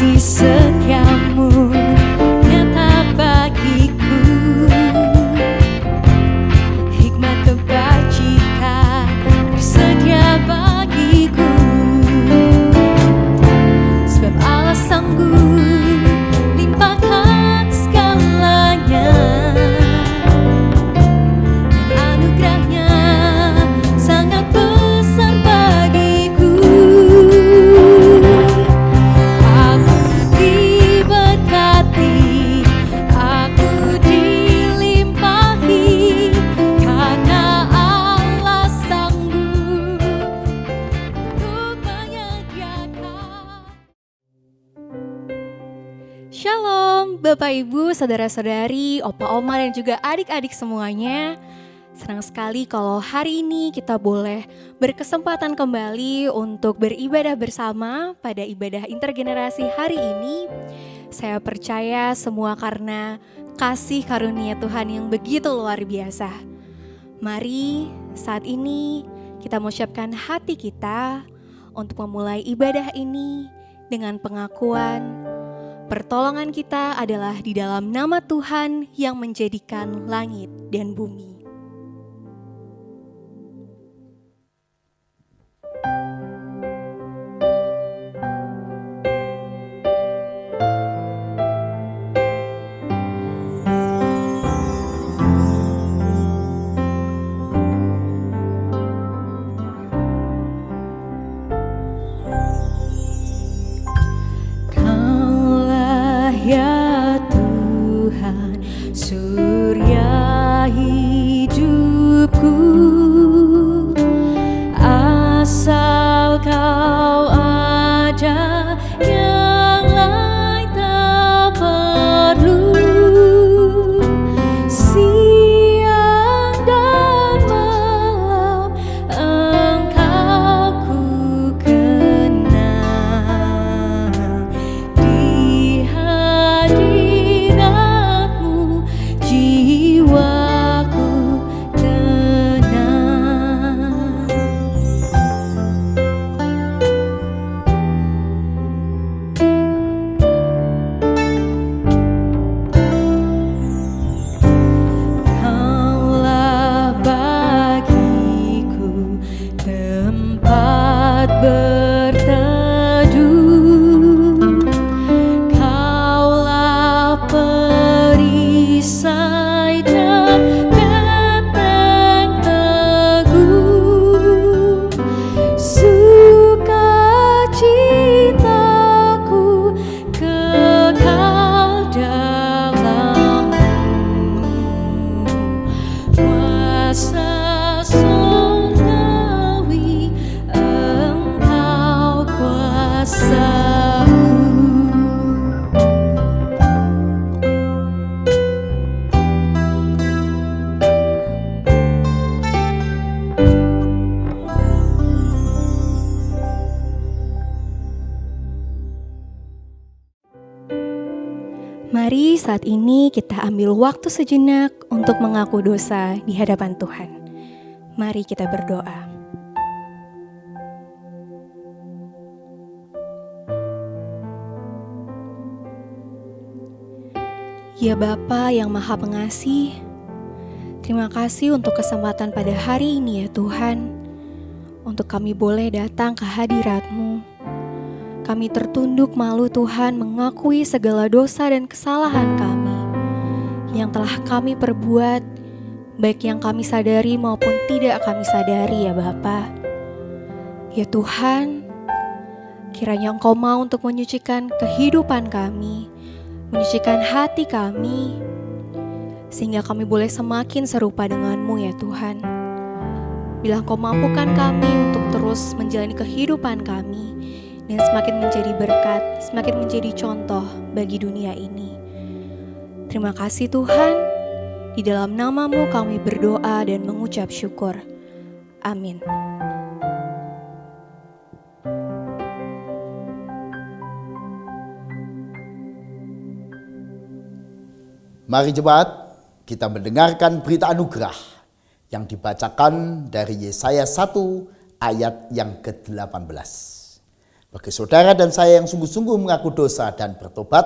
kasih setiamu nyata bagiku, hikmat kebajikan tersedia bagiku, sebab Allah sanggup limpahkan segalanya, dan anugerahnya sangat besar bagiku. Aku diberkati, aku dilimpahi, karena Allah sanggup untuk menyediakan. Shalom Bapak Ibu, Saudara-saudari, Opa Oma dan juga adik-adik semuanya. Senang sekali kalau hari ini kita boleh berkesempatan kembali untuk beribadah bersama pada ibadah intergenerasi hari ini. Saya percaya semua karena kasih karunia Tuhan yang begitu luar biasa. Mari saat ini kita mengucapkan hati kita untuk memulai ibadah ini dengan pengakuan pertolongan kita adalah di dalam nama Tuhan yang menjadikan langit dan bumi. Kaulah ya Tuhan, surya hidupku, asal Kau ada yang lain tak perlu. Siang dan malam Engkau ku kenal, di hadirat-Mu jiwaku tenang. Kaulah bagiku tempat berteduh, Kaulah perisai dan benteng teguh, sukacitaku kekal dalam-Mu, kuasa surgawi Engkau kuasaku. Mari saat ini kita ambil waktu sejenak untuk mengaku dosa di hadapan Tuhan. Mari kita berdoa. Ya Bapa yang Maha Pengasih, terima kasih untuk kesempatan pada hari ini ya Tuhan, untuk kami boleh datang ke hadirat-Mu. Kami tertunduk malu Tuhan mengakui segala dosa dan kesalahan kami yang telah kami perbuat, baik yang kami sadari maupun tidak kami sadari ya Bapa. Ya Tuhan, kiranya Engkau mau untuk menyucikan kehidupan kami, menyucikan hati kami, sehingga kami boleh semakin serupa dengan-Mu ya Tuhan. Bila Engkau mampukan kami untuk terus menjalani kehidupan kami, dan semakin menjadi berkat, semakin menjadi contoh bagi dunia ini. Terima kasih Tuhan, di dalam nama-Mu kami berdoa dan mengucap syukur. Amin. Mari jemaat, kita mendengarkan berita anugerah yang dibacakan dari Yesaya 1 ayat yang ke-18. Bagi saudara dan saya yang sungguh-sungguh mengaku dosa dan bertobat,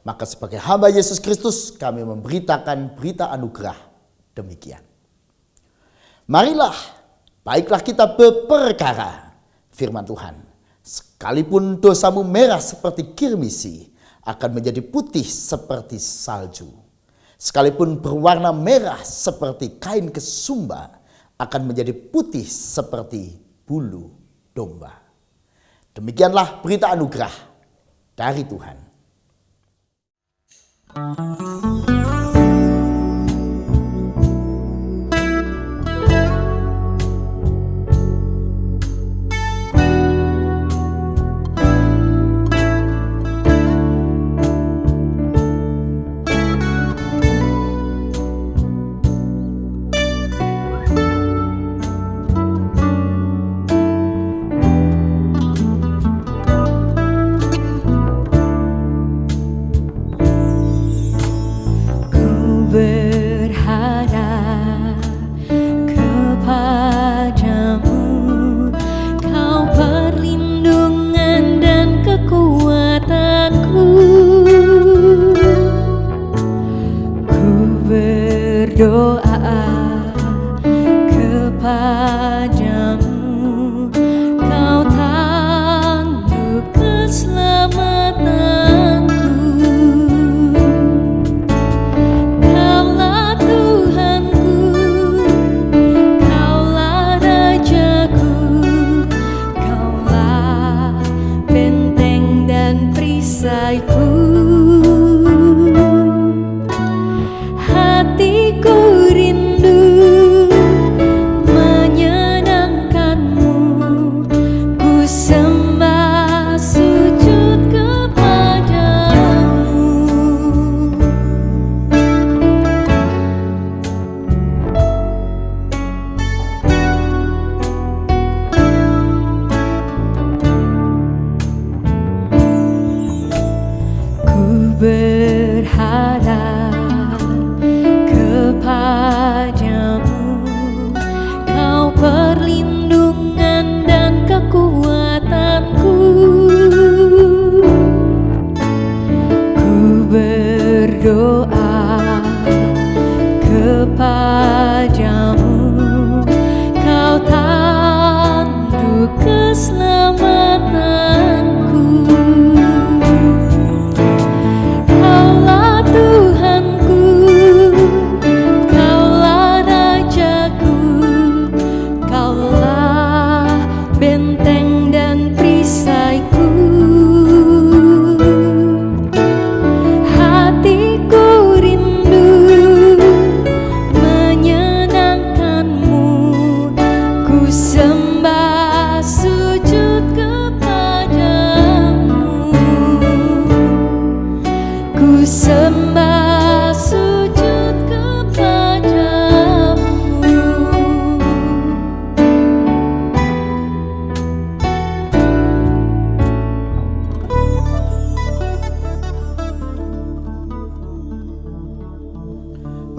maka sebagai hamba Yesus Kristus kami memberitakan berita anugerah demikian. Marilah, baiklah kita berperkara firman Tuhan. Sekalipun dosamu merah seperti kirmisi, akan menjadi putih seperti salju. Sekalipun berwarna merah seperti kain kesumba, akan menjadi putih seperti bulu domba. Demikianlah berita anugerah dari Tuhan.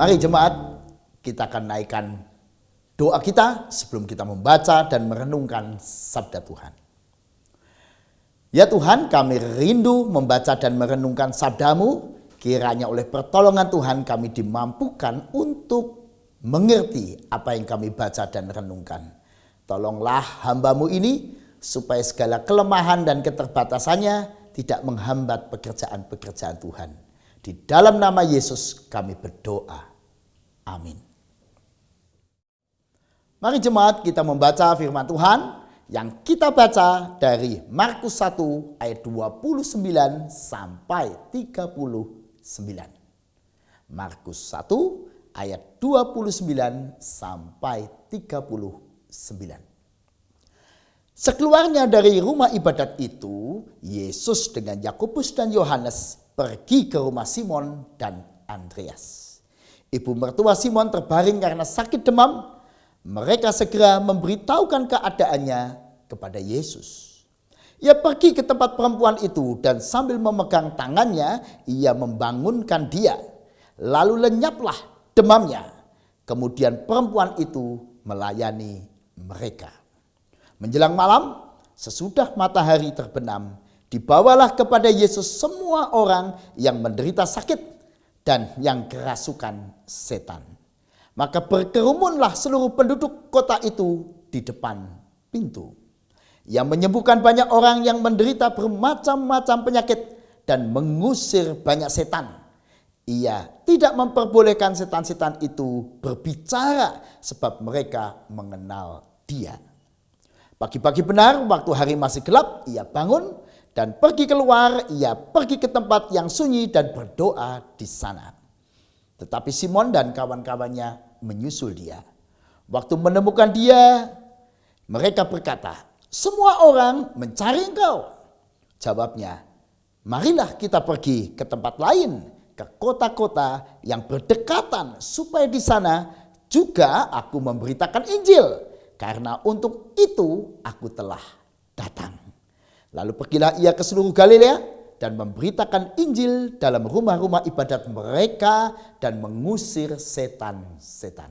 Mari jemaat, kita akan naikkan doa kita sebelum kita membaca dan merenungkan sabda Tuhan. Ya Tuhan, kami rindu membaca dan merenungkan sabda-Mu. Kiranya oleh pertolongan Tuhan kami dimampukan untuk mengerti apa yang kami baca dan renungkan. Tolonglah hamba-Mu ini supaya segala kelemahan dan keterbatasannya tidak menghambat pekerjaan-pekerjaan Tuhan. Di dalam nama Yesus kami berdoa. Amin. Mari jemaat kita membaca firman Tuhan yang kita baca dari Markus 1 ayat 29 sampai 39. Markus 1 ayat 29 sampai 39. Sekeluarnya dari rumah ibadat itu, Yesus dengan Yakobus dan Yohanes pergi ke rumah Simon dan Andreas. Ibu mertua Simon terbaring karena sakit demam. Mereka segera memberitahukan keadaannya kepada Yesus. Ia pergi ke tempat perempuan itu dan sambil memegang tangannya, ia membangunkan dia. Lalu lenyaplah demamnya. Kemudian perempuan itu melayani mereka. Menjelang malam, sesudah matahari terbenam, dibawalah kepada Yesus semua orang yang menderita sakit dan yang kerasukan setan. Maka berkerumunlah seluruh penduduk kota itu di depan pintu. Ia menyembuhkan banyak orang yang menderita bermacam-macam penyakit dan mengusir banyak setan. Ia tidak memperbolehkan setan-setan itu berbicara sebab mereka mengenal Dia. Pagi-pagi benar, waktu hari masih gelap, ia bangun dan pergi keluar. Ia pergi ke tempat yang sunyi dan berdoa di sana. Tetapi Simon dan kawan-kawannya menyusul dia. Waktu menemukan dia, mereka berkata, "Semua orang mencari engkau." Jawabnya, "Marilah kita pergi ke tempat lain, ke kota-kota yang berdekatan, supaya di sana juga aku memberitakan Injil, karena untuk itu aku telah datang." Lalu pergilah ia ke seluruh Galilea dan memberitakan Injil dalam rumah-rumah ibadat mereka dan mengusir setan-setan.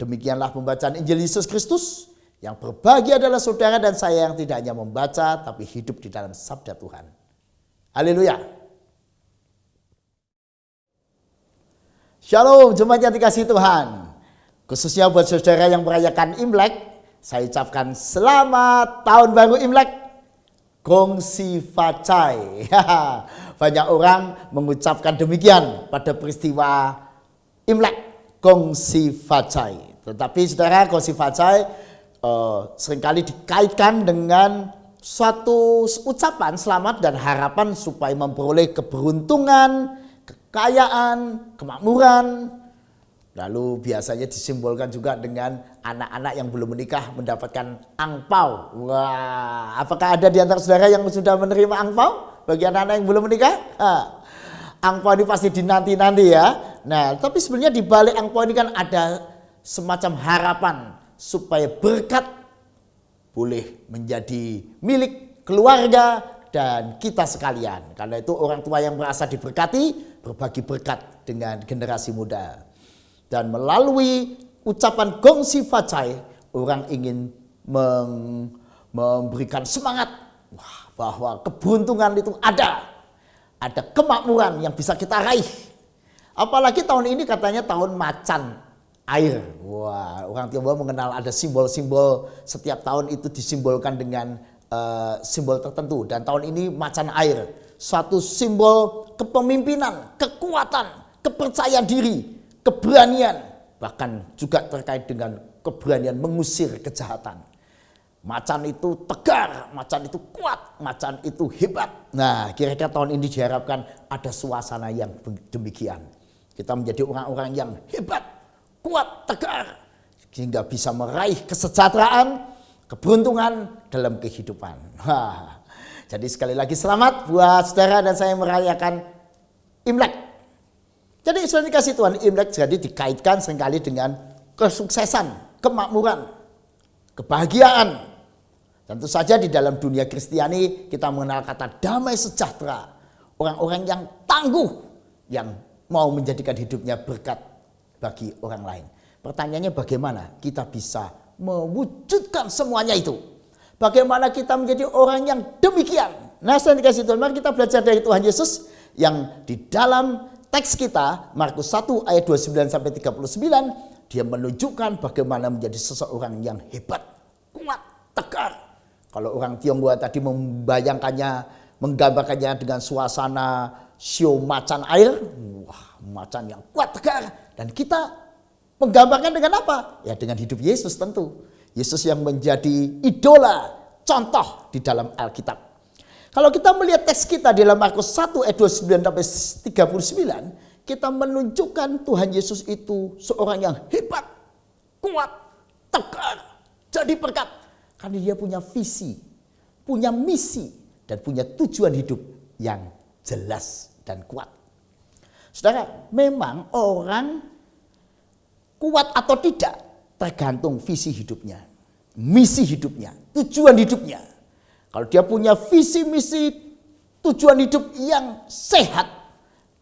Demikianlah pembacaan Injil Yesus Kristus. Yang berbahagia adalah saudara dan saya yang tidak hanya membaca tapi hidup di dalam sabda Tuhan. Haleluya. Shalom jemaat yang dikasihi Tuhan. Khususnya buat saudara yang merayakan Imlek, saya ucapkan selamat tahun baru Imlek. Gong Si Fa Cai. Banyak orang mengucapkan demikian pada peristiwa Imlek. Gong Si Fa Cai. Tetapi saudara, Gong Si Fa Cai seringkali dikaitkan dengan suatu ucapan selamat dan harapan supaya memperoleh keberuntungan, kekayaan, kemakmuran. Lalu biasanya disimbolkan juga dengan anak-anak yang belum menikah mendapatkan angpau. Wah, apakah ada di antara saudara yang sudah menerima angpau bagi anak-anak yang belum menikah? Angpau ini pasti dinanti-nanti ya. Nah, tapi sebenarnya di balik angpau ini kan ada semacam harapan supaya berkat boleh menjadi milik keluarga dan kita sekalian. Karena itu orang tua yang merasa diberkati berbagi berkat dengan generasi muda. Dan melalui ucapan Gong Si Fa Cai, orang ingin memberikan semangat bahwa keberuntungan itu ada kemakmuran yang bisa kita raih. Apalagi tahun ini katanya tahun macan air. Wah, orang Tionghoa mengenal ada simbol-simbol, setiap tahun itu disimbolkan dengan simbol tertentu. Dan tahun ini macan air, suatu simbol kepemimpinan, kekuatan, kepercayaan diri, keberanian, bahkan juga terkait dengan keberanian mengusir kejahatan. Macan itu tegar, macan itu kuat, macan itu hebat. Nah, kira-kira tahun ini diharapkan ada suasana yang demikian. Kita menjadi orang-orang yang hebat, kuat, tegar, sehingga bisa meraih kesejahteraan, keberuntungan dalam kehidupan. Jadi sekali lagi selamat buat saudara dan saya merayakan Imlek. Jadi saudara dikasih Tuhan, Imlek jadi dikaitkan seringkali dengan kesuksesan, kemakmuran, kebahagiaan. Tentu saja di dalam dunia Kristiani kita mengenal kata damai sejahtera. Orang-orang yang tangguh, yang mau menjadikan hidupnya berkat bagi orang lain. Pertanyaannya bagaimana kita bisa mewujudkan semuanya itu? Bagaimana kita menjadi orang yang demikian? Nah, saudara dikasih Tuhan, mari kita belajar dari Tuhan Yesus yang di dalam teks kita Markus 1 ayat 29 sampai 39, dia menunjukkan bagaimana menjadi seseorang yang hebat, kuat, tegar. Kalau orang Tionghoa tadi membayangkannya, menggambarkannya dengan suasana show macan air, wah, macan yang kuat, tegar. Dan kita menggambarkan dengan apa? Ya dengan hidup Yesus tentu. Yesus yang menjadi idola, contoh di dalam Alkitab. Kalau kita melihat teks kita di dalam Markus 1 ayat 29 sampai 39, kita menunjukkan Tuhan Yesus itu seorang yang hebat, kuat, tegar, jadi berkat. Karena dia punya visi, punya misi, dan punya tujuan hidup yang jelas dan kuat. Saudara, memang orang kuat atau tidak tergantung visi hidupnya, misi hidupnya, tujuan hidupnya. Kalau dia punya visi, misi, tujuan hidup yang sehat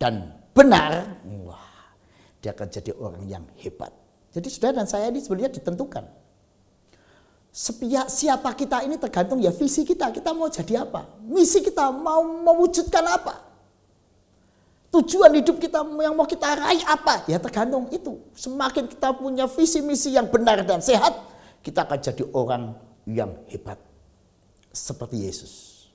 dan benar, wah, dia akan jadi orang yang hebat. Jadi saudara dan saya ini sebenarnya ditentukan. Siapa kita ini tergantung ya visi kita. Kita mau jadi apa? Misi kita mau mewujudkan apa? Tujuan hidup kita yang mau kita raih apa? Ya tergantung itu. Semakin kita punya visi misi yang benar dan sehat, kita akan jadi orang yang hebat. Seperti Yesus.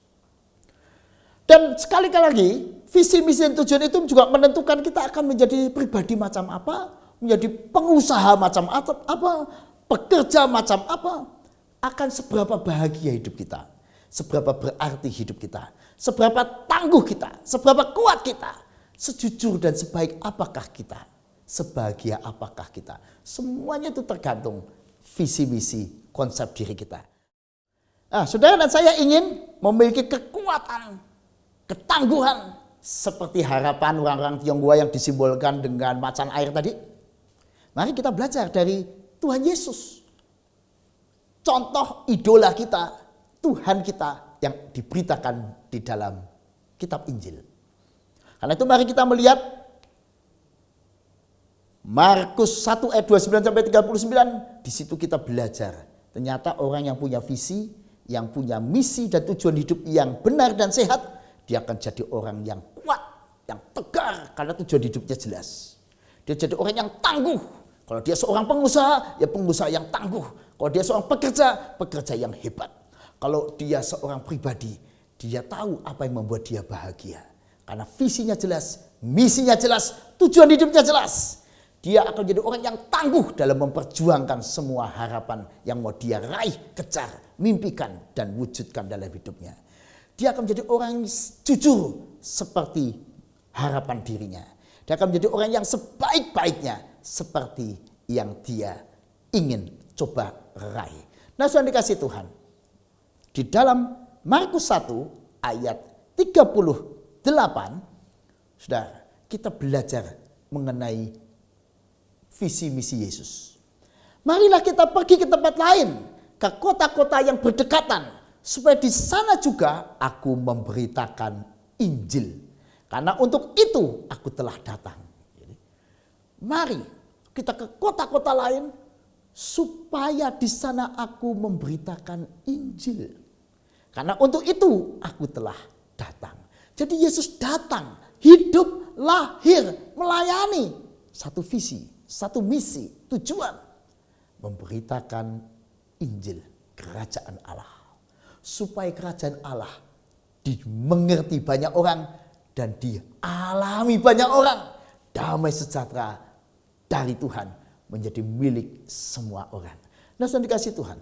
Dan sekali lagi, visi misi dan tujuan itu juga menentukan kita akan menjadi pribadi macam apa, menjadi pengusaha macam apa, pekerja macam apa, akan seberapa bahagia hidup kita, seberapa berarti hidup kita, seberapa tangguh kita, seberapa kuat kita, sejujur dan sebaik apakah kita, sebahagia apakah kita. Semuanya itu tergantung visi misi konsep diri kita. Nah, saudara dan saya ingin memiliki kekuatan, ketangguhan seperti harapan orang-orang Tionghoa yang disimbolkan dengan macan air tadi. Mari kita belajar dari Tuhan Yesus. Contoh idola kita, Tuhan kita yang diberitakan di dalam kitab Injil. Karena itu mari kita melihat Markus 1 ayat 29 sampai 39. Di situ kita belajar ternyata orang yang punya visi, yang punya misi dan tujuan hidup yang benar dan sehat, dia akan jadi orang yang kuat, yang tegar karena tujuan hidupnya jelas. Dia jadi orang yang tangguh. Kalau dia seorang pengusaha, ya pengusaha yang tangguh. Kalau dia seorang pekerja, pekerja yang hebat. Kalau dia seorang pribadi, dia tahu apa yang membuat dia bahagia. Karena visinya jelas, misinya jelas, tujuan hidupnya jelas. Dia akan jadi orang yang tangguh dalam memperjuangkan semua harapan yang mau dia raih, kejar, mimpikan, dan wujudkan dalam hidupnya. Dia akan menjadi orang yang jujur seperti harapan dirinya. Dia akan menjadi orang yang sebaik-baiknya seperti yang dia ingin coba raih. Nah, sudah dikasih Tuhan. Di dalam Markus 1 ayat 38, sudah kita belajar mengenai visi misi Yesus. Marilah kita pergi ke tempat lain, ke kota-kota yang berdekatan, supaya di sana juga aku memberitakan Injil. Karena untuk itu aku telah datang. Mari kita ke kota-kota lain, supaya di sana aku memberitakan Injil. Karena untuk itu aku telah datang. Jadi Yesus datang, hidup, lahir, melayani. Satu visi, satu misi, tujuan. Memberitakan Injil, kerajaan Allah. Supaya kerajaan Allah dimengerti banyak orang dan dialami banyak orang. Damai sejahtera dari Tuhan menjadi milik semua orang. Nah, sudah dikasih Tuhan.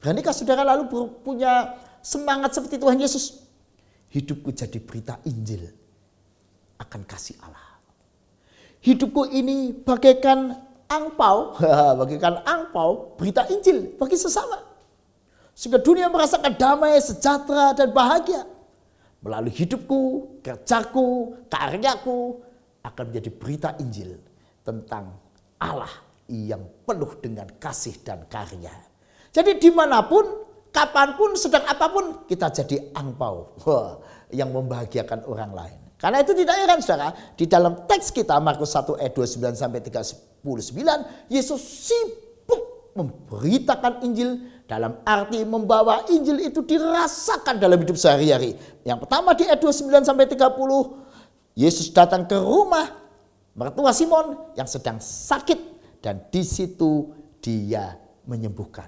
Beranikah saudara lalu punya semangat seperti Tuhan Yesus? Hidupku jadi berita Injil akan kasih Allah. Hidupku ini bagaikan angpau, berita Injil bagi sesama. Sehingga dunia merasakan damai, sejahtera, dan bahagia. Melalui hidupku, kerjaku, karyaku akan menjadi berita Injil tentang Allah yang penuh dengan kasih dan karya. Jadi dimanapun, kapanpun, sedang apapun, kita jadi angpau yang membahagiakan orang lain. Karena itu tidak heran saudara, di dalam teks kita Markus 1 ayat 29 sampai 39, Yesus sibuk memberitakan Injil, dalam arti membawa Injil itu dirasakan dalam hidup sehari-hari. Yang pertama di ayat 29 sampai 30, Yesus datang ke rumah mertua Simon yang sedang sakit, dan di situ dia menyembuhkan,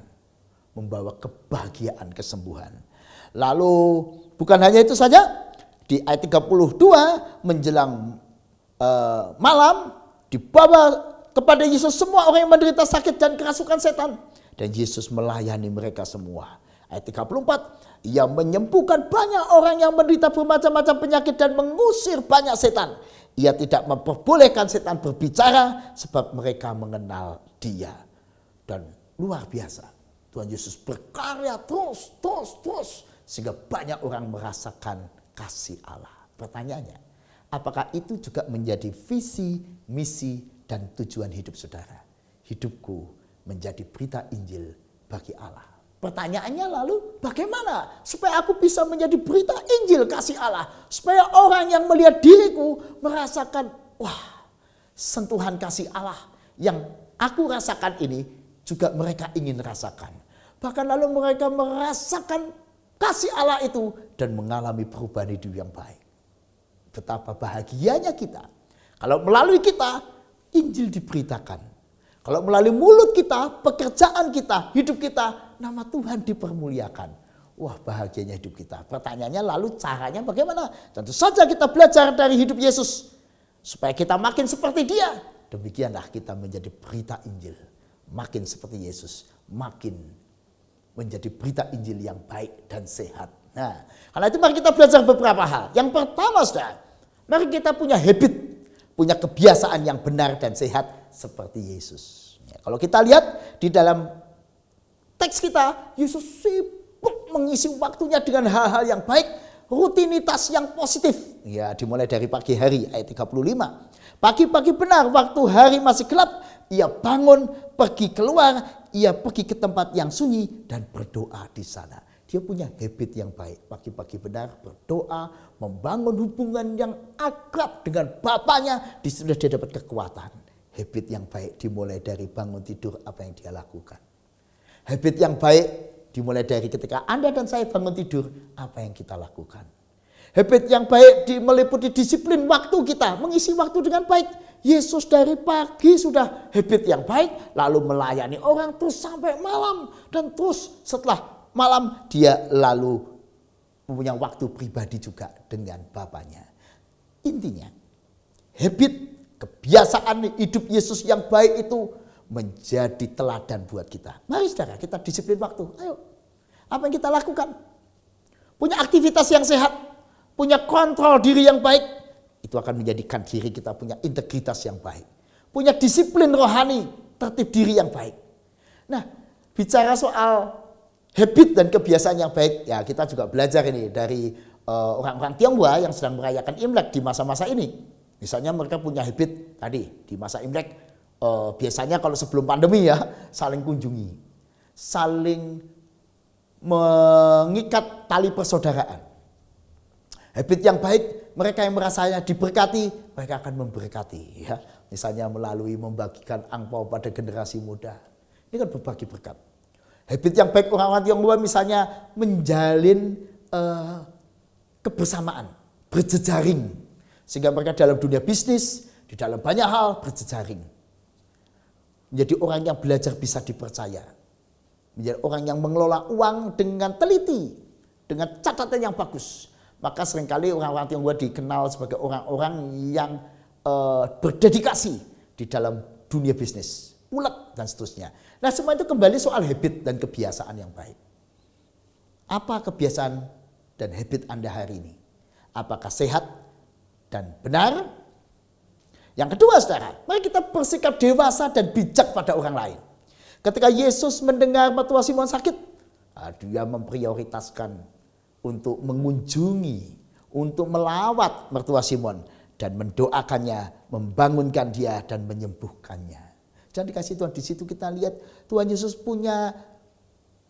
membawa kebahagiaan, kesembuhan. Lalu bukan hanya itu saja, di ayat 32 menjelang malam dibawa kepada Yesus semua orang yang menderita sakit dan kerasukan setan, dan Yesus melayani mereka semua. Ayat 34, ia menyembuhkan banyak orang yang menderita bermacam-macam penyakit dan mengusir banyak setan. Ia tidak memperbolehkan setan berbicara sebab mereka mengenal dia. Dan luar biasa, Tuhan Yesus berkarya terus sehingga banyak orang merasakan kasih Allah. Pertanyaannya, apakah itu juga menjadi visi, misi, dan tujuan hidup saudara? Hidupku menjadi berita Injil bagi Allah. Pertanyaannya lalu, bagaimana supaya aku bisa menjadi berita Injil kasih Allah? Supaya orang yang melihat diriku merasakan, wah, sentuhan kasih Allah yang aku rasakan ini juga mereka ingin rasakan. Bahkan lalu mereka merasakan kasih Allah itu dan mengalami perubahan hidup yang baik. Betapa bahagianya kita kalau melalui kita Injil diberitakan. Kalau melalui mulut kita, pekerjaan kita, hidup kita, nama Tuhan dipermuliakan. Wah, bahagianya hidup kita. Pertanyaannya lalu caranya bagaimana? Tentu saja kita belajar dari hidup Yesus supaya kita makin seperti Dia. Demikianlah kita menjadi berita Injil. Makin seperti Yesus, makin menjadi berita Injil yang baik dan sehat. Nah, karena itu mari kita belajar beberapa hal. Yang pertama, saudara, mari kita punya habit, punya kebiasaan yang benar dan sehat seperti Yesus. Ya, kalau kita lihat di dalam teks kita, Yesus sibuk mengisi waktunya dengan hal-hal yang baik, rutinitas yang positif. Ya, dimulai dari pagi hari ayat 35. Pagi-pagi benar waktu hari masih gelap, ia bangun, pergi keluar, ia pergi ke tempat yang sunyi dan berdoa di sana. Dia punya habit yang baik. Pagi-pagi benar berdoa, membangun hubungan yang akrab dengan Bapaknya. Disitulah dia dapat kekuatan. Habit yang baik dimulai dari bangun tidur apa yang dia lakukan. Habit yang baik dimulai dari ketika Anda dan saya bangun tidur apa yang kita lakukan. Habit yang baik meliputi disiplin waktu kita, mengisi waktu dengan baik. Yesus dari pagi sudah habit yang baik, lalu melayani orang terus sampai malam. Dan terus setelah malam dia lalu mempunyai waktu pribadi juga dengan Bapaknya. Intinya, habit, kebiasaan hidup Yesus yang baik itu menjadi teladan buat kita. Mari saudara, kita disiplin waktu. Ayo, apa yang kita lakukan? Punya aktivitas yang sehat. Punya kontrol diri yang baik, itu akan menjadikan diri kita punya integritas yang baik. Punya disiplin rohani, tertib diri yang baik. Nah, bicara soal habit dan kebiasaan yang baik, ya kita juga belajar ini dari orang-orang Tionghoa yang sedang merayakan Imlek di masa-masa ini. Misalnya mereka punya habit tadi di masa Imlek, biasanya kalau sebelum pandemi ya, saling kunjungi, saling mengikat tali persaudaraan. Habit yang baik, mereka yang merasanya diberkati, mereka akan memberkati. Ya. Misalnya melalui membagikan angpau pada generasi muda. Ini kan berbagi berkat. Habit yang baik orang-orang Tionghoa misalnya menjalin kebersamaan, berjejaring. Sehingga mereka dalam dunia bisnis, di dalam banyak hal berjejaring. Menjadi orang yang belajar bisa dipercaya. Menjadi orang yang mengelola uang dengan teliti, dengan catatan yang bagus. Maka seringkali orang-orang Tionghoa dikenal sebagai orang-orang yang berdedikasi di dalam dunia bisnis, ulet dan seterusnya. Nah, semua itu kembali soal habit dan kebiasaan yang baik. Apa kebiasaan dan habit Anda hari ini? Apakah sehat dan benar? Yang kedua, saudara, mari kita bersikap dewasa dan bijak pada orang lain. Ketika Yesus mendengar mertua Simon sakit, dia memprioritaskan untuk mengunjungi, untuk melawat mertua Simon dan mendoakannya, membangunkan dia dan menyembuhkannya. Dan dikasih Tuhan di situ kita lihat Tuhan Yesus punya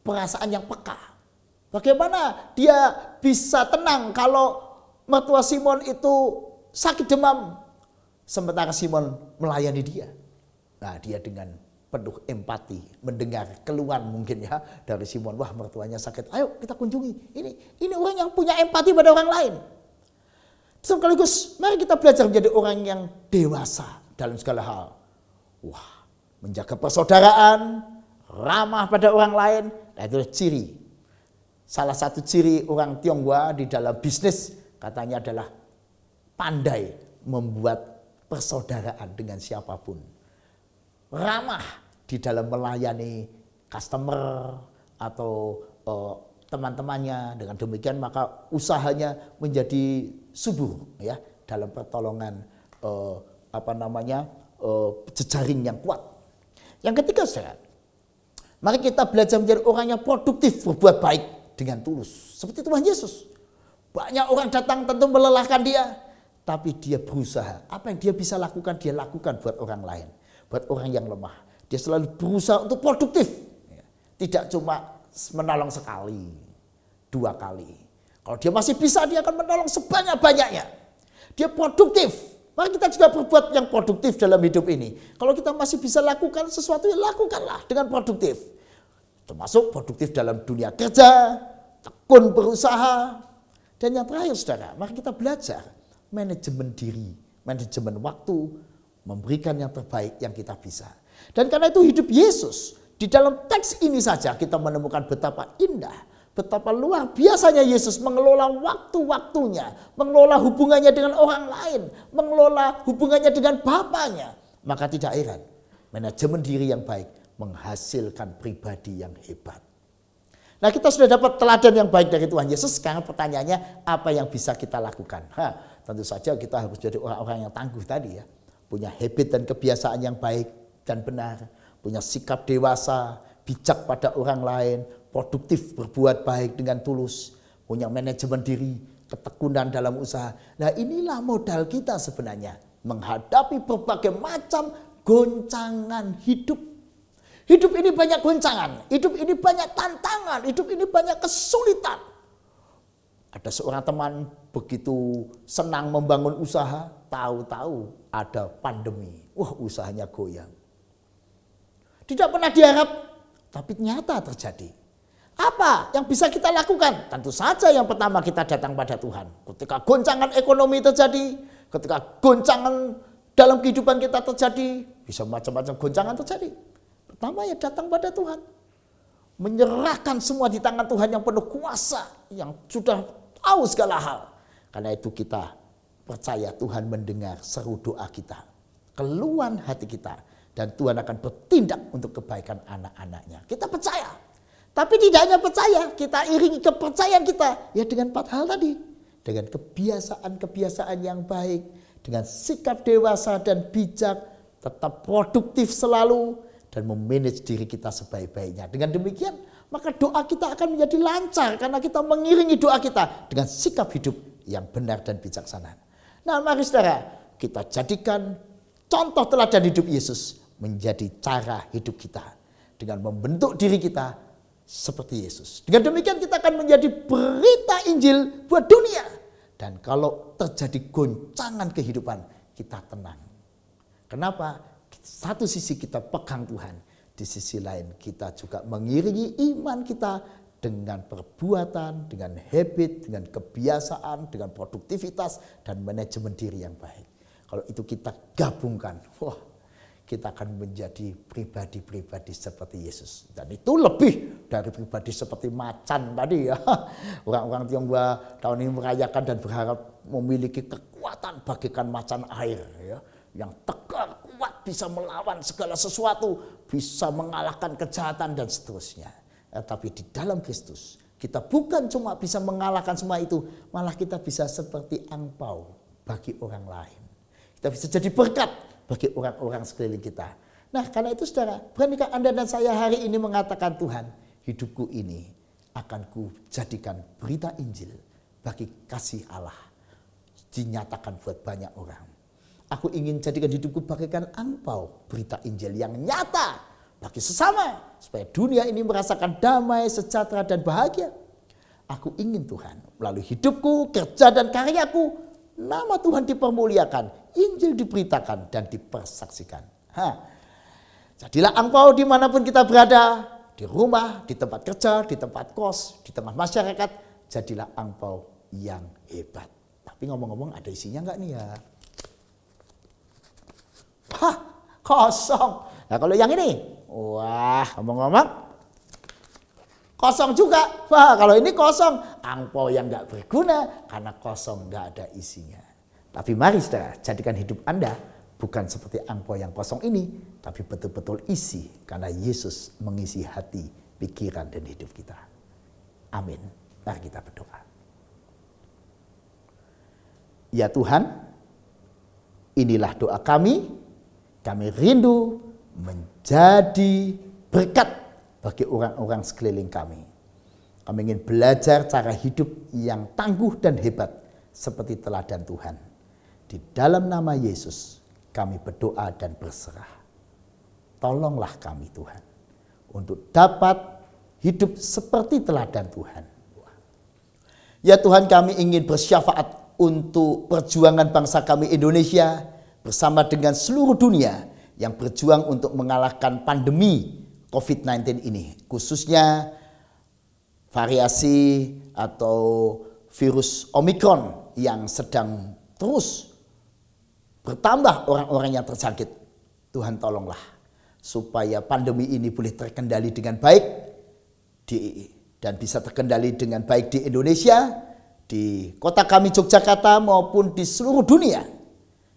perasaan yang peka. Bagaimana dia bisa tenang kalau mertua Simon itu sakit demam sementara Simon melayani dia. Nah, dia dengan penuh empati, mendengar keluhan mungkin ya dari Simon, wah mertuanya sakit, ayo kita kunjungi. Ini orang yang punya empati pada orang lain. Sekaligus mari kita belajar menjadi orang yang dewasa dalam segala hal. Wah, menjaga persaudaraan, ramah pada orang lain, nah itu ciri. Salah satu ciri orang Tionghoa di dalam bisnis katanya adalah pandai membuat persaudaraan dengan siapapun. Ramah di dalam melayani customer atau teman-temannya. Dengan demikian maka usahanya menjadi subur ya dalam pertolongan jejaring yang kuat. Yang ketiga, saudara, mari kita belajar menjadi orang yang produktif, berbuat baik dengan tulus seperti Tuhan Yesus. Banyak orang datang tentu melelahkan dia, tapi dia berusaha. Apa yang dia bisa lakukan, dia lakukan buat orang lain. Buat orang yang lemah. Dia selalu berusaha untuk produktif. Tidak cuma menolong sekali, 2 kali. Kalau dia masih bisa, dia akan menolong sebanyak-banyaknya. Dia produktif. Mari kita juga berbuat yang produktif dalam hidup ini. Kalau kita masih bisa lakukan sesuatu, ya lakukanlah dengan produktif. termasuk produktif dalam dunia kerja, tekun berusaha. Dan yang terakhir saudara, mari kita belajar manajemen diri, manajemen waktu, memberikan yang terbaik yang kita bisa. Dan karena itu hidup Yesus, di dalam teks ini saja kita menemukan betapa indah, betapa luar biasanya Yesus mengelola waktu-waktunya, mengelola hubungannya dengan orang lain, mengelola hubungannya dengan Bapaknya. Maka tidak heran, manajemen diri yang baik menghasilkan pribadi yang hebat. Nah, kita sudah dapat teladan yang baik dari Tuhan Yesus. Sekarang pertanyaannya, apa yang bisa kita lakukan? Tentu saja kita harus jadi orang-orang yang tangguh tadi ya. Punya habit dan kebiasaan yang baik dan benar. Punya sikap dewasa, bijak pada orang lain, produktif berbuat baik dengan tulus. Punya manajemen diri, ketekunan dalam usaha. Nah, inilah modal kita sebenarnya menghadapi berbagai macam goncangan hidup. Hidup ini banyak goncangan, hidup ini banyak tantangan, hidup ini banyak kesulitan. Ada seorang teman begitu senang membangun usaha, tahu-tahu ada pandemi. Wah, usahanya goyang. Tidak pernah diharap, tapi nyata terjadi. Apa yang bisa kita lakukan? Tentu saja yang pertama kita datang pada Tuhan. Ketika goncangan ekonomi terjadi, ketika goncangan dalam kehidupan kita terjadi, bisa macam-macam goncangan terjadi. Pertama ya datang pada Tuhan. Menyerahkan semua di tangan Tuhan yang penuh kuasa. Yang sudah tahu segala hal. Karena itu kita percaya Tuhan mendengar seru doa kita. Keluhan hati kita. Dan Tuhan akan bertindak untuk kebaikan anak-anaknya. Kita percaya. Tapi tidak hanya percaya. Kita iringi kepercayaan kita. Ya dengan 4 hal tadi. Dengan kebiasaan-kebiasaan yang baik. Dengan sikap dewasa dan bijak. Tetap produktif selalu. Dan memanage diri kita sebaik-baiknya. Dengan demikian, maka doa kita akan menjadi lancar. Karena kita mengiringi doa kita dengan sikap hidup yang benar dan bijaksana. Nah, mari saudara, kita jadikan contoh teladan hidup Yesus menjadi cara hidup kita. Dengan membentuk diri kita seperti Yesus. Dengan demikian kita akan menjadi berita Injil buat dunia. Dan kalau terjadi goncangan kehidupan, kita tenang. Kenapa? Satu sisi kita pegang Tuhan, di sisi lain kita juga mengiringi iman kita dengan perbuatan, dengan habit, dengan kebiasaan, dengan produktivitas dan manajemen diri yang baik. Kalau itu kita gabungkan, wah, kita akan menjadi pribadi-pribadi seperti Yesus. Dan itu lebih dari pribadi seperti macan tadi ya. Orang-orang Tionghoa tahun ini merayakan dan berharap memiliki kekuatan bagaikan macan air ya, yang tegar, kuat, bisa melawan segala sesuatu, bisa mengalahkan kejahatan dan seterusnya. Tapi di dalam Kristus kita bukan cuma bisa mengalahkan semua itu, malah kita bisa seperti angpau bagi orang lain. Kita bisa jadi berkat bagi orang-orang sekeliling kita. Nah, karena itu saudara, beranikah Anda dan saya hari ini mengatakan, Tuhan, hidupku ini akan ku jadikan berita Injil bagi kasih Allah dinyatakan buat banyak orang. Aku ingin jadikan hidupku bagaikan angpau, berita Injil yang nyata bagi sesama, supaya dunia ini merasakan damai, sejahtera, dan bahagia. Aku ingin Tuhan, melalui hidupku, kerja, dan karyaku, nama Tuhan dipermuliakan, Injil diberitakan, dan dipersaksikan. Jadilah angpau dimanapun kita berada, di rumah, di tempat kerja, di tempat kos, di tempat masyarakat, jadilah angpau yang hebat. Tapi ngomong-ngomong, ada isinya enggak nih ya? Kosong. Nah kalau yang ini, wah, ngomong-ngomong kosong juga. Wah, kalau ini kosong, angpau yang enggak berguna karena kosong, enggak ada isinya. Tapi mari saudara, jadikan hidup Anda bukan seperti angpau yang kosong ini, tapi betul-betul isi karena Yesus mengisi hati, pikiran, dan hidup kita. Amin. Mari kita berdoa. Ya Tuhan, inilah doa kami. Kami rindu menjadi berkat bagi orang-orang sekeliling kami. Kami ingin belajar cara hidup yang tangguh dan hebat seperti teladan Tuhan. Di dalam nama Yesus kami berdoa dan berserah. Tolonglah kami Tuhan untuk dapat hidup seperti teladan Tuhan. Ya Tuhan, kami ingin bersyafaat untuk perjuangan bangsa kami Indonesia bersama dengan seluruh dunia yang berjuang untuk mengalahkan pandemi COVID-19 ini, khususnya variasi atau virus Omikron yang sedang terus bertambah orang-orang yang terjangkit. Tuhan tolonglah supaya pandemi ini boleh terkendali dengan baik dan bisa terkendali dengan baik di Indonesia, di kota kami Yogyakarta maupun di seluruh dunia.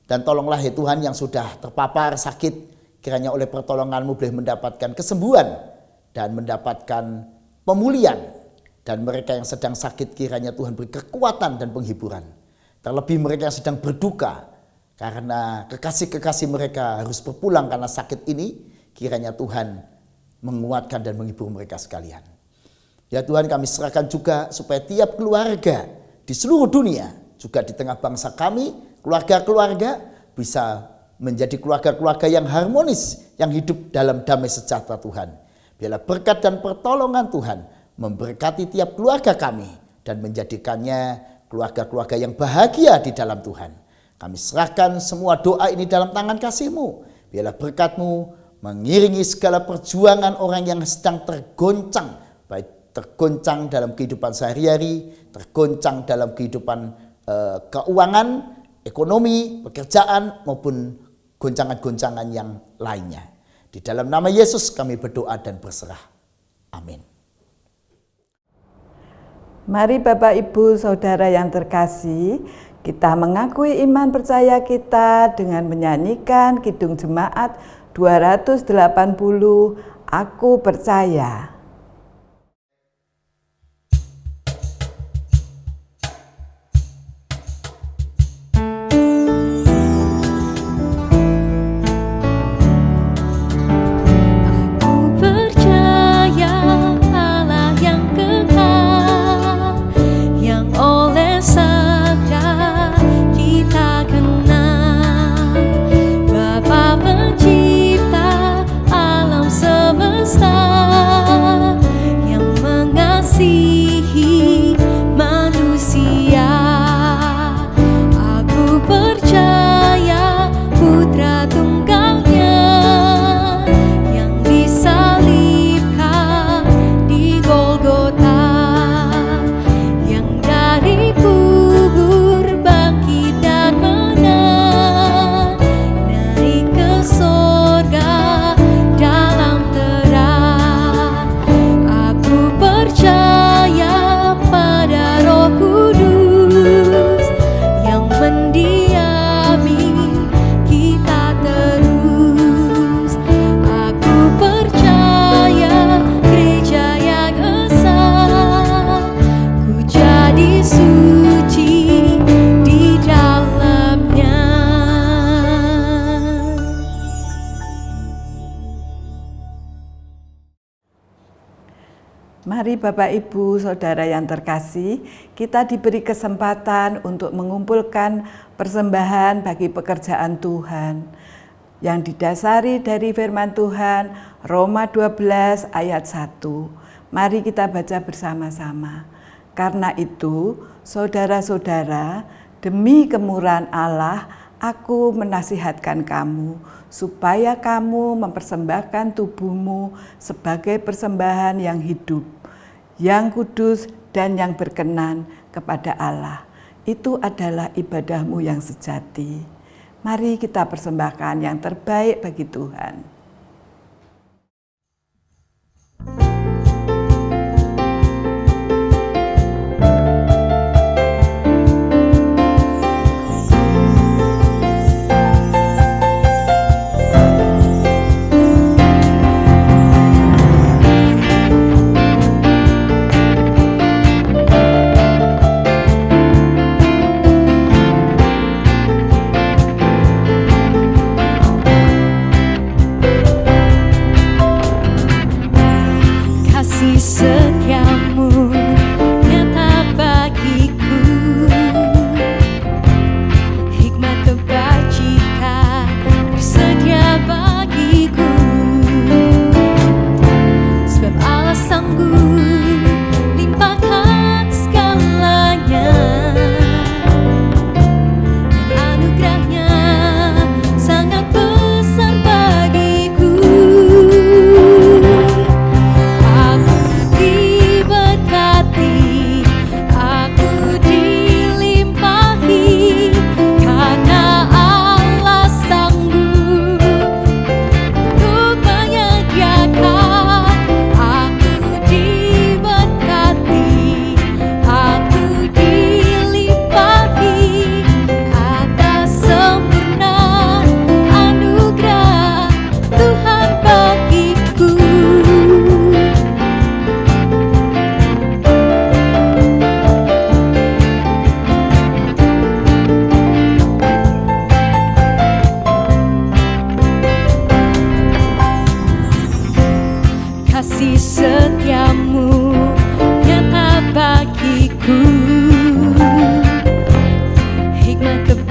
Dan tolonglah ya Tuhan yang sudah terpapar sakit, kiranya oleh pertolongan-Mu boleh mendapatkan kesembuhan dan mendapatkan pemulihan. Dan mereka yang sedang sakit kiranya Tuhan beri kekuatan dan penghiburan. Terlebih mereka yang sedang berduka karena kekasih-kekasih mereka harus berpulang karena sakit ini, kiranya Tuhan menguatkan dan menghibur mereka sekalian. Ya Tuhan, kami serahkan juga supaya tiap keluarga di seluruh dunia, juga di tengah bangsa kami, keluarga-keluarga bisa menjadi keluarga-keluarga yang harmonis, yang hidup dalam damai sejahtera Tuhan. Biarlah berkat dan pertolongan Tuhan memberkati tiap keluarga kami dan menjadikannya keluarga-keluarga yang bahagia di dalam Tuhan. Kami serahkan semua doa ini dalam tangan kasih-Mu. Biarlah berkat-Mu mengiringi segala perjuangan orang yang sedang tergoncang, baik tergoncang dalam kehidupan sehari-hari, tergoncang dalam kehidupan keuangan, ekonomi, pekerjaan, maupun goncangan-goncangan yang lainnya. Di dalam nama Yesus kami berdoa dan berserah. Amin. Mari Bapak Ibu Saudara yang terkasih, kita mengakui iman percaya kita dengan menyanyikan Kidung Jemaat 280, Aku Percaya. Mari Bapak Ibu Saudara yang terkasih, kita diberi kesempatan untuk mengumpulkan persembahan bagi pekerjaan Tuhan yang didasari dari firman Tuhan Roma 12 ayat 1. Mari kita baca bersama-sama. Karena itu, saudara-saudara, demi kemurahan Allah, aku menasihatkan kamu, supaya kamu mempersembahkan tubuhmu sebagai persembahan yang hidup, yang kudus dan yang berkenan kepada Allah. Itu adalah ibadahmu yang sejati. Mari kita persembahkan yang terbaik bagi Tuhan.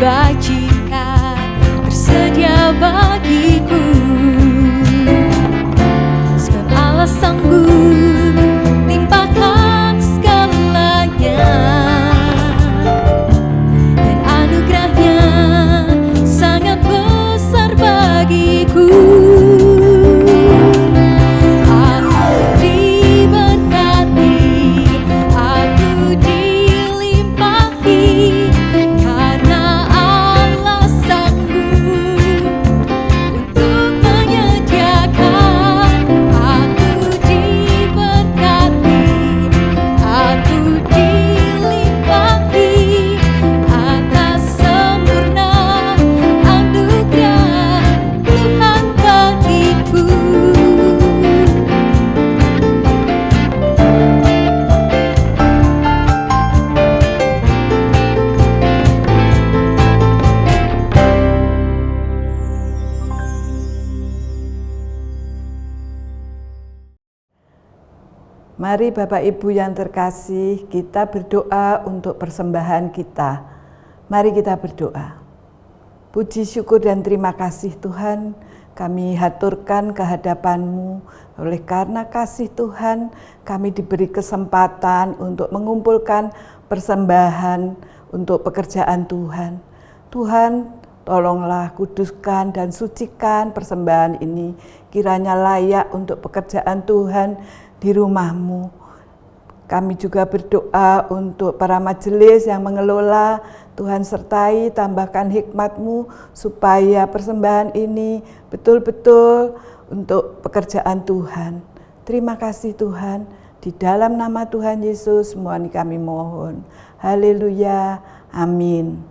kebajikan tersedia bagiku. Sebab Allah sanggup limpahkan segalanya, dan anugerahnya sangat besar bagiku. Mari Bapak Ibu yang terkasih, kita berdoa untuk persembahan kita. Mari kita berdoa. Puji syukur dan terima kasih Tuhan, kami haturkan kehadapan-Mu. Oleh karena kasih Tuhan, kami diberi kesempatan untuk mengumpulkan persembahan untuk pekerjaan Tuhan. Tuhan, tolonglah kuduskan dan sucikan persembahan ini, kiranya layak untuk pekerjaan Tuhan di rumah-Mu. Kami juga berdoa untuk para majelis yang mengelola. Tuhan sertai, tambahkan hikmat-Mu supaya persembahan ini betul-betul untuk pekerjaan Tuhan. Terima kasih Tuhan, di dalam nama Tuhan Yesus semua ini kami mohon. Haleluya, amin.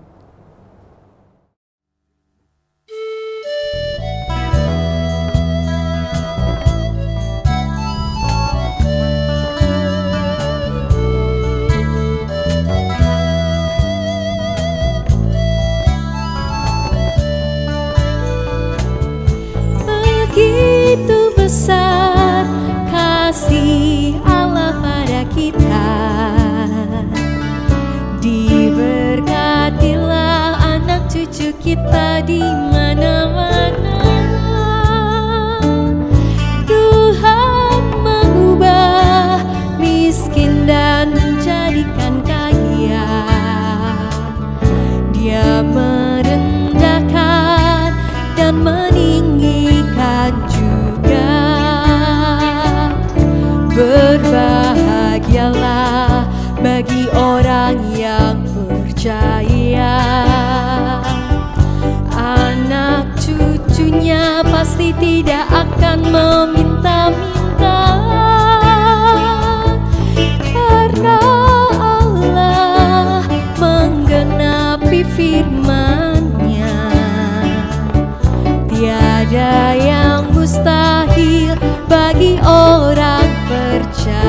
Begitu besar kasih Allah pada kita, diberkatilah anak cucu kita di mana-mana. Tuhan mengubah miskin dan menjadikan kaya. Dia merendahkan dan meninggikan juga. Berbahagialah bagi orang yang percaya, anak cucunya pasti tidak akan meminta-minta, karena Allah menggenapi firman-Nya. Tiada yang mustahil bagi orang percaya.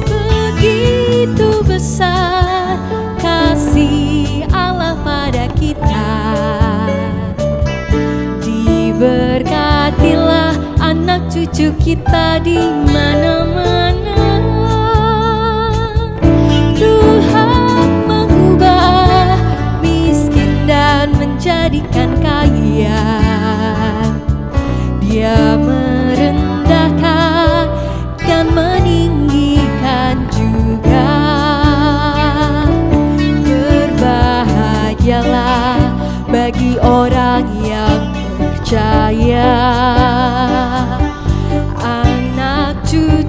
Begitu besar kasih Allah pada kita, diberkatilah anak cucu kita di mana-mana. Tuhan mengubah miskin dan menjadikan kaya. Dia merendahkan dan meninggikan juga. Berbahagialah bagi orang yang percaya, anak cucu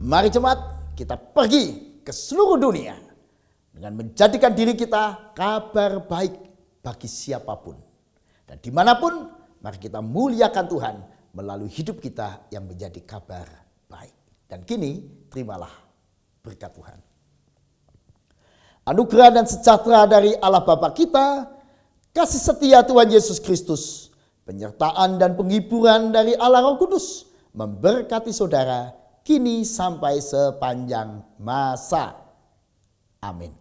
Mari jemaat, kita pergi ke seluruh dunia dengan menjadikan diri kita kabar baik bagi siapapun. Dan dimanapun, mari kita muliakan Tuhan melalui hidup kita yang menjadi kabar baik. Dan kini, terimalah berkat Tuhan. Anugerah dan sejahtera dari Allah Bapa kita, kasih setia Tuhan Yesus Kristus, penyertaan dan penghiburan dari Allah Roh Kudus, memberkati saudara kini sampai sepanjang masa. Amin.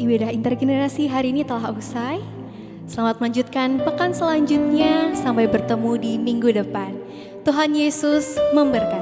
Ibadah intergenerasi hari ini telah usai. Selamat melanjutkan pekan selanjutnya sampai bertemu di minggu depan. Tuhan Yesus memberkati.